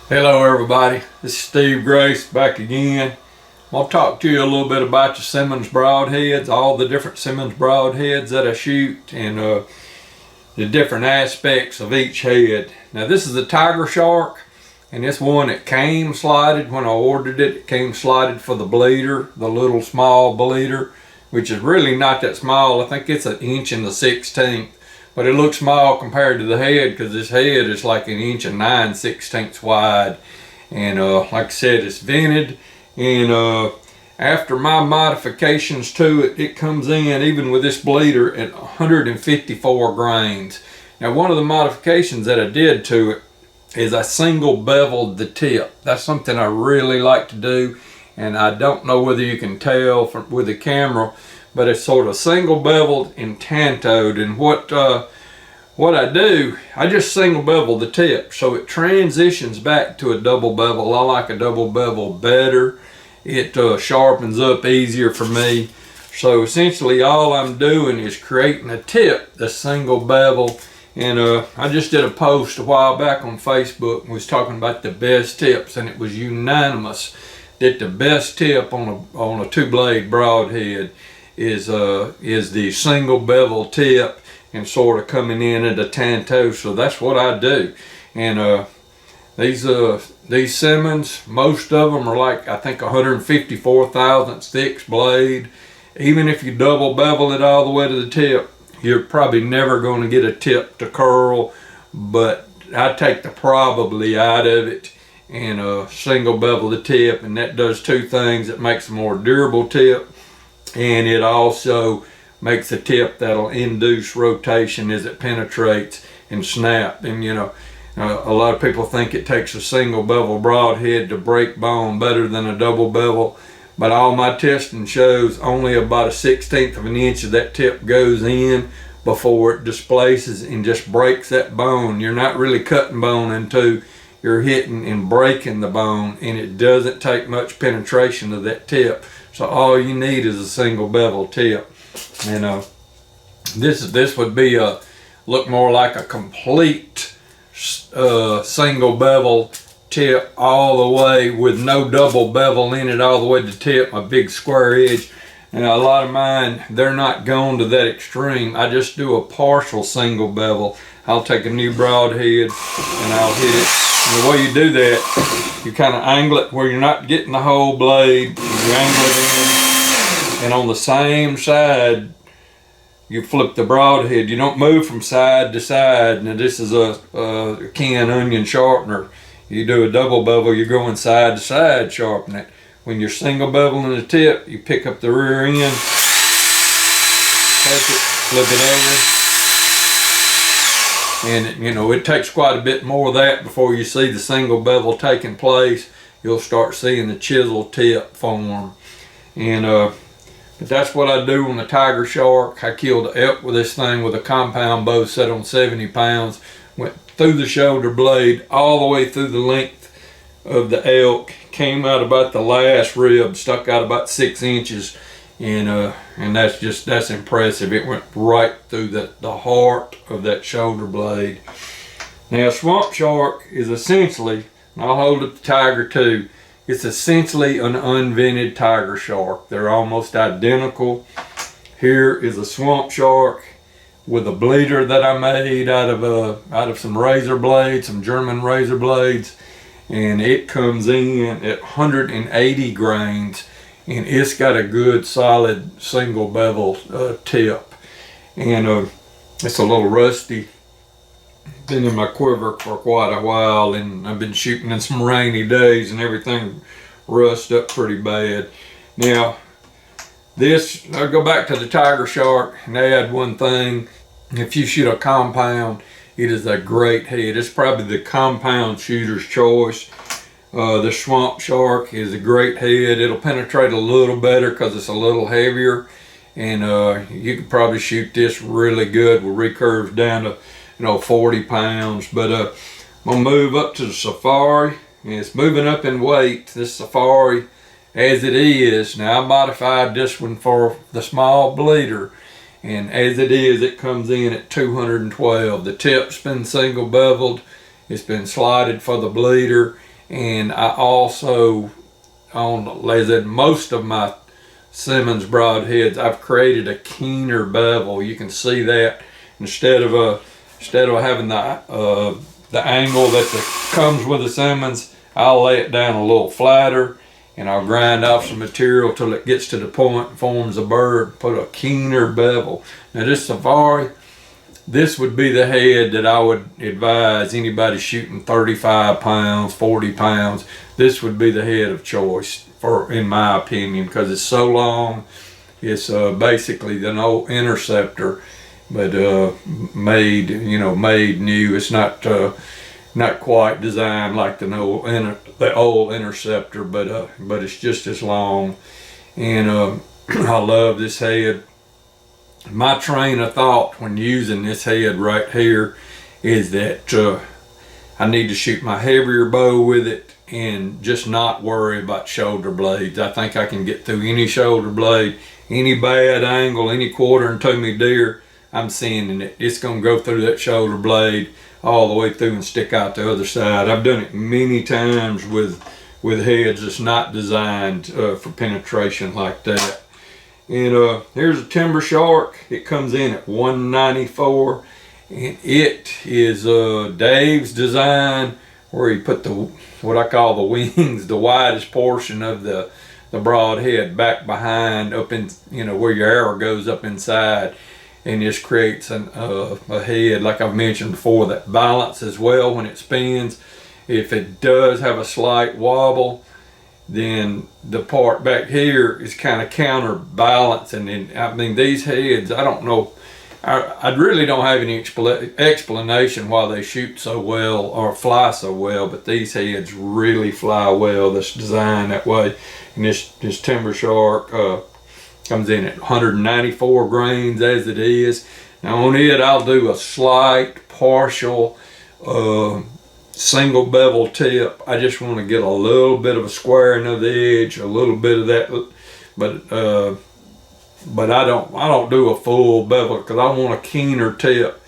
Hello everybody, this is Steve Grace back again. I'm going to talk to you a little bit about the Simmons broadheads, all the different Simmons broadheads that I shoot, and the different aspects of each head. Now this is a Tiger Shark, and this one it came slided when I ordered it. It came slided for the bleeder, the little small bleeder, which is really not that small. I think it's 1 1/16. But it looks small compared to the head, because this head is like 1 9/16 wide. And like I said, it's vented. And after my modifications to it, it comes in, even with this bleeder, at 154 grains. Now one of the modifications that I did to it is I single beveled the tip. That's something I really like to do. And I don't know whether you can tell with the camera, but it's sort of single beveled and tantoed. And what I do, I just single bevel the tip so it transitions back to a double bevel. I like a double bevel better. It sharpens up easier for me. So essentially all I'm doing is creating a tip that's single bevel. And I just did a post a while back on Facebook and was talking about the best tips, and it was unanimous that the best tip on a two-blade broadhead is the single bevel tip, and sort of coming in at a tanto. So that's what I do. And these Simmons, most of them are like, I think, 154 thousandths thick blade. Even if you double bevel it all the way to the tip, you're probably never going to get a tip to curl. But I take the probably out of it and single bevel the tip, and that does two things. It makes a more durable tip, and it also makes a tip that'll induce rotation as it penetrates and snap. And you know, a lot of people think it takes a single bevel broadhead to break bone better than a double bevel, but all my testing shows only about 1/16 of an inch of that tip goes in before it displaces and just breaks that bone. You're not really cutting bone in two, you're hitting and breaking the bone, and it doesn't take much penetration of that tip. So all you need is a single bevel tip. And this would be look more like a complete single bevel tip all the way, with no double bevel in it all the way to the tip, a big square edge. And a lot of mine, they're not going to that extreme. I just do a partial single bevel. I'll take a new broadhead and I'll hit it. And the way you do that, you kind of angle it where you're not getting the whole blade. You angle it in, and on the same side, you flip the broadhead. You don't move from side to side. Now this is a can onion sharpener. You do a double bevel, you're going side to side, sharpen it. When you're single beveling the tip, you pick up the rear end, touch it, flip it over. And you know, it takes quite a bit more of that before you see the single bevel taking place. You'll start seeing the chisel tip form. And but that's what I do on the Tiger Shark. I killed an elk with this thing with a compound bow set on 70 pounds. Went through the shoulder blade all the way through the length of the elk. Came out about the last rib, stuck out about 6 inches. And that's impressive. It went right through the heart of that shoulder blade. Now Swamp Shark is essentially, and I'll hold up the Tiger too, it's essentially an unvented Tiger Shark. They're almost identical. Here is a Swamp Shark with a bleeder that I made out of some razor blades, some German razor blades, and it comes in at 180 grains, and it's got a good solid single bevel tip. And it's a little rusty. Been in my quiver for quite a while, and I've been shooting in some rainy days and everything rust up pretty bad. Now this, I'll go back to the Tiger Shark and add one thing. If you shoot a compound, it is a great head. It's probably the compound shooter's choice. The Swamp Shark is a great head. It'll penetrate a little better because it's a little heavier, and you could probably shoot this really good with recurves down to 40 pounds. But I'm gonna move up to the Safari, and it's moving up in weight. This Safari, as it is now, I modified this one for the small bleeder, and as it is, it comes in at 212. The tip's been single beveled, it's been slided for the bleeder, And I also, as in most of my Simmons broadheads, I've created a keener bevel. You can see that instead of having the angle that comes with the Simmons, I'll lay it down a little flatter, and I'll grind off some material till it gets to the point and forms a bird. Put a keener bevel. Now this Safari, this would be the head that I would advise anybody shooting 35 pounds, 40 pounds. This would be the head of choice, in my opinion, because it's so long. It's basically an old Interceptor, but made new. It's not quite designed like the old Interceptor, but it's just as long. And I love this head. My train of thought when using this head right here is that I need to shoot my heavier bow with it and just not worry about shoulder blades. I think I can get through any shoulder blade, any bad angle, any 1/4 deer. I'm sending it. It's going to go through that shoulder blade all the way through and stick out the other side. I've done it many times with heads that's not designed for penetration like that. And here's a Timber Shark. It comes in at $194, and it is Dave's design, where he put what I call the wings, the widest portion of the broadhead back behind, up in where your arrow goes up inside, and this creates a head, like I've mentioned before, that balances well when it spins. If it does have a slight wobble, then the part back here is kind of counterbalancing. And I mean, these heads, I don't know, I really don't have any explanation why they shoot so well or fly so well, but these heads really fly well. That's designed that way. And this Timber Shark comes in at 194 grains as it is. Now on it, I'll do a slight partial single bevel tip. I just want to get a little bit of a squaring of the edge, a little bit of that, but I don't do a full bevel because I want a keener tip.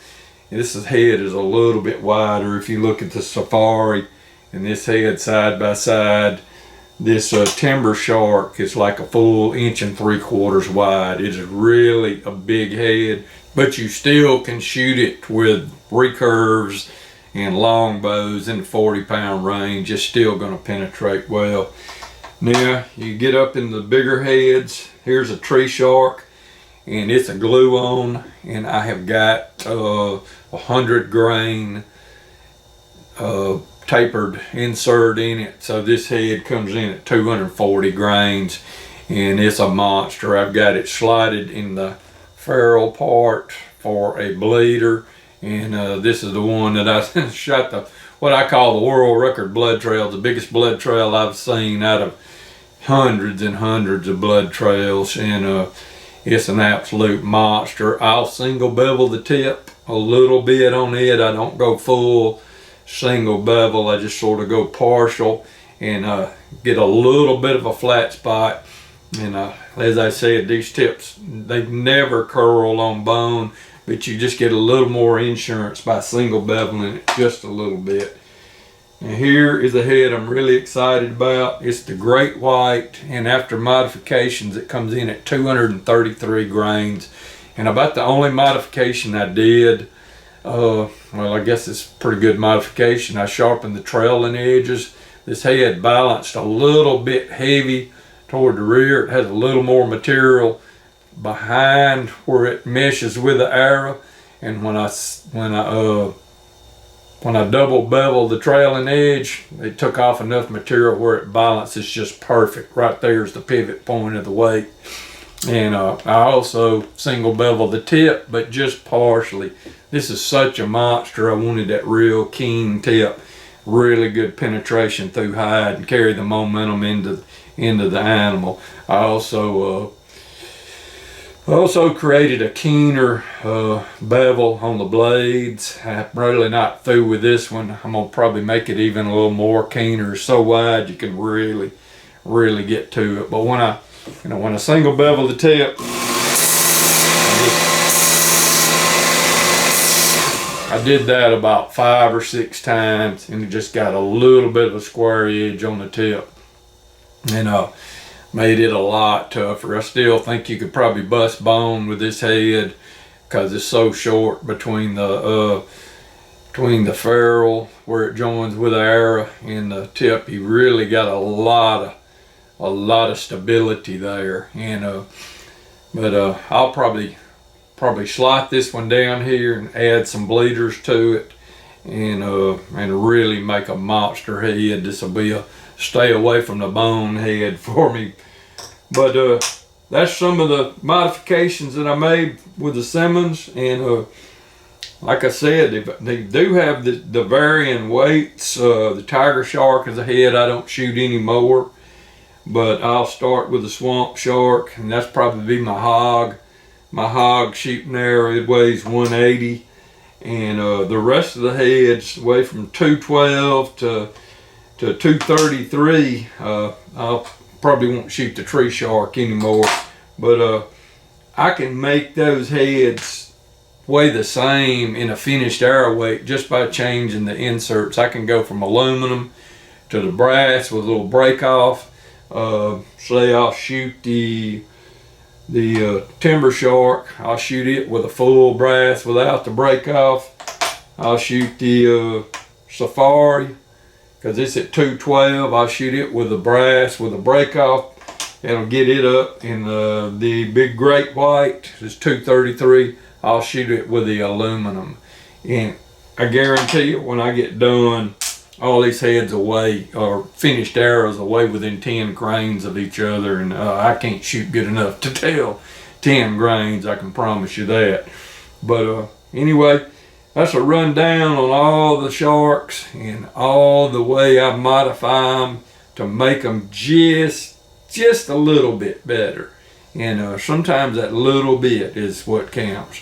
This head is a little bit wider. If you look at the Safari and this head side by side, this Timber Shark is like a full 1 3/4 wide. It's really a big head, but you still can shoot it with recurves and long bows in the 40-pound range. It's still going to penetrate well. Now you get up in the bigger heads. Here's a Tree Shark, and it's a glue on, and I have got 100 grain tapered insert in it. So this head comes in at 240 grains, and it's a monster. I've got it slided in the ferrule part for a bleeder. And this is the one that I shot what I call the world record blood trail, the biggest blood trail I've seen out of hundreds and hundreds of blood trails. And it's an absolute monster. I'll single bevel the tip a little bit on it. I don't go full single bevel. I just sort of go partial and get a little bit of a flat spot. And as I said, these tips, they never curl on bone, but you just get a little more insurance by single beveling it just a little bit. And here is a head I'm really excited about. It's the Great White, and after modifications it comes in at 233 grains. And about the only modification I did, well, I guess it's a pretty good modification. I sharpened the trailing edges. This head balanced a little bit heavy toward the rear. It has a little more material behind where it meshes with the arrow, and when I double bevel the trailing edge, it took off enough material where it balances just perfect. Right there is the pivot point of the weight. And I also single bevel the tip, but just partially. This is such a monster. I wanted that real keen tip, really good penetration through hide and carry the momentum into the animal. I also created a keener bevel on the blades. I'm really not through with this one. I'm gonna probably make it even a little more keener. It's so wide you can really get to it. But when I single bevel the tip, I did that about 5 or 6 times, and it just got a little bit of a square edge on the tip, and made it a lot tougher. I still think you could probably bust bone with this head because it's so short between the ferrule where it joins with the arrow and the tip. You really got a lot of stability there, and but I'll probably slot this one down here and add some bleeders to it, and really make a monster head. This will be a stay away from the bone head for me. But that's some of the modifications that I made with the Simmons, and like I said, they do have the varying weights. The Tiger Shark is a head I don't shoot anymore, but I'll start with the Swamp Shark, and that's probably be my hog. My hog shooting arrow, it weighs 180, and the rest of the heads weigh from 212 to 233. I'll probably won't shoot the Tree Shark anymore, but I can make those heads weigh the same in a finished arrow weight just by changing the inserts. I can go from aluminum to the brass with a little break off. Say I'll shoot the Timber Shark, I'll shoot it with a full brass without the break off. I'll shoot the Safari, because it's at 212, I'll shoot it with the brass with a break off. It'll get it up. In the Big Great White is 233, I'll shoot it with the aluminum. And I guarantee you, when I get done, all these heads away, or finished arrows away within 10 grains of each other, and I can't shoot good enough to tell 10 grains, I can promise you that. But anyway, that's a rundown on all the sharks and all the way I modify them to make them just a little bit better. And sometimes that little bit is what counts.